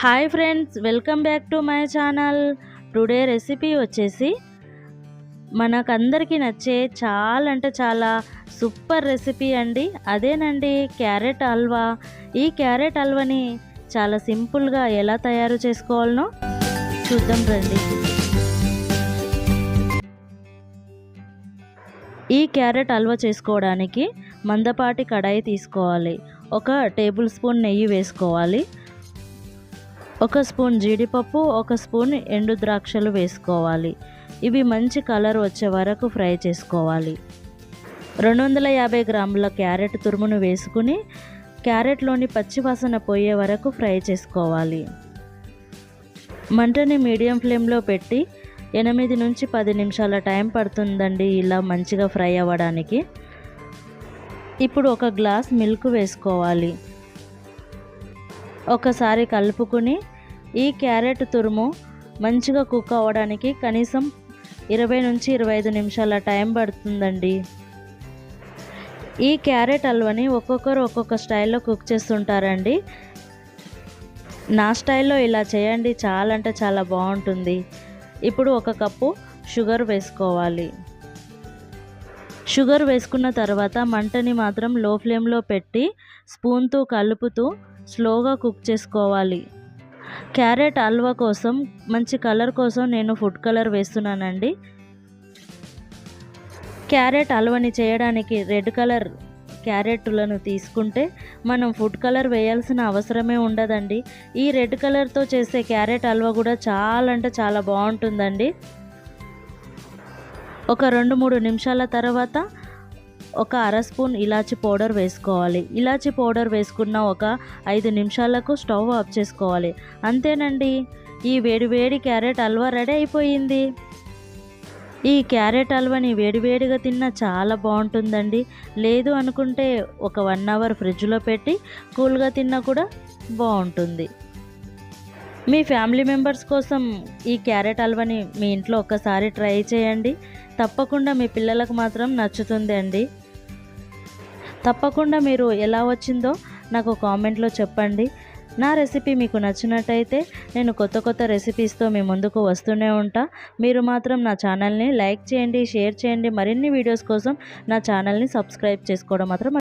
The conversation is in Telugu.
Hi friends, welcome back to my channel. Today recipe వచ్చేసి మనకందరికీ నచ్చే చాలా అంటే చాలా సూపర్ రెసిపీ అండి. అదేనండి క్యారెట్ హల్వా. ఈ క్యారెట్ హల్వాని చాలా సింపుల్గా ఎలా తయారు చేసుకోవాలనో చూద్దాం రండి. ఈ క్యారెట్ హల్వా చేసుకోవడానికి మందపాటి కడాయి తీసుకోవాలి. 1 టేబుల్ స్పూన్ నెయ్యి వేసుకోవాలి. 1 స్పూన్ జీడిపప్పు, 1 స్పూన్ ఎండు ద్రాక్షలు వేసుకోవాలి. ఇవి మంచి కలర్ వచ్చే వరకు ఫ్రై చేసుకోవాలి. 250 గ్రాముల క్యారెట్ తురుమును వేసుకుని క్యారెట్లోని పచ్చివాసన పోయే వరకు ఫ్రై చేసుకోవాలి. మంటని మీడియం ఫ్లేమ్లో పెట్టి 8 నుంచి 10 నిమిషాల టైం పడుతుందండి ఇలా మంచిగా ఫ్రై అవ్వడానికి. ఇప్పుడు 1 గ్లాస్ మిల్క్ వేసుకోవాలి. ఒకసారి కలుపుకుని ఈ క్యారెట్ తురుము మంచిగా కుక్ అవ్వడానికి కనీసం 20 నుంచి 25 నిమిషాల టైం పడుతుందండి. ఈ క్యారెట్ హల్వాని ఒక్కొక్కరు ఒక్కొక్క స్టైల్లో కుక్ చేస్తుంటారండి. నా స్టైల్లో ఇలా చేయండి, చాలా అంటే చాలా బాగుంటుంది. ఇప్పుడు 1 కప్పు షుగర్ వేసుకోవాలి. షుగర్ వేసుకున్న తర్వాత మంటని మాత్రం లో ఫ్లేమ్లో పెట్టి స్పూన్తో కలుపుతూ స్లోగా కుక్ చేసుకోవాలి. క్యారెట్ హల్వా కోసం మంచి కలర్ కోసం నేను ఫుడ్ కలర్ వేస్తున్నానండి. క్యారెట్ హల్వాని చేయడానికి రెడ్ కలర్ క్యారెట్లను తీసుకుంటే మనం ఫుడ్ కలర్ వేయాల్సిన అవసరమే ఉండదండి. ఈ రెడ్ కలర్తో చేసే క్యారెట్ హల్వా కూడా చాలా అంటే చాలా బాగుంటుందండి. ఒక 2-3 నిమిషాల తర్వాత 1 అర స్పూన్ ఇలాచి పౌడర్ వేసుకోవాలి. ఇలాచి పౌడర్ వేసుకున్న ఒక 5 నిమిషాలకు స్టవ్ ఆఫ్ చేసుకోవాలి. అంతేనండి, ఈ వేడివేడి క్యారెట్ హల్వా రెడీ అయిపోయింది. ఈ క్యారెట్ హల్వాని వేడివేడిగా తిన్నా చాలా బాగుంటుందండి. లేదు అనుకుంటే ఒక 1 అవర్ ఫ్రిడ్జ్లో పెట్టి కూల్గా తిన్నా కూడా బాగుంటుంది. మీ ఫ్యామిలీ మెంబర్స్ కోసం ఈ క్యారెట్ హల్వాని మీ ఇంట్లో ఒక్కసారి ట్రై చేయండి. తప్పకుండా మీ పిల్లలకు మాత్రం నచ్చుతుంది అండి. తప్పకుండా మీరు ఎలా వచ్చిందో నాకు కామెంట్లో చెప్పండి. నా రెసిపీ మీకు నచ్చినట్టయితే నేను కొత్త రెసిపీస్తో మీ ముందుకు వస్తూనే ఉంటా. మీరు మాత్రం నా ఛానల్ని లైక్ చేయండి, షేర్ చేయండి. మరిన్ని వీడియోస్ కోసం నా ఛానల్ని సబ్స్క్రైబ్ చేసుకోవడం మాత్రం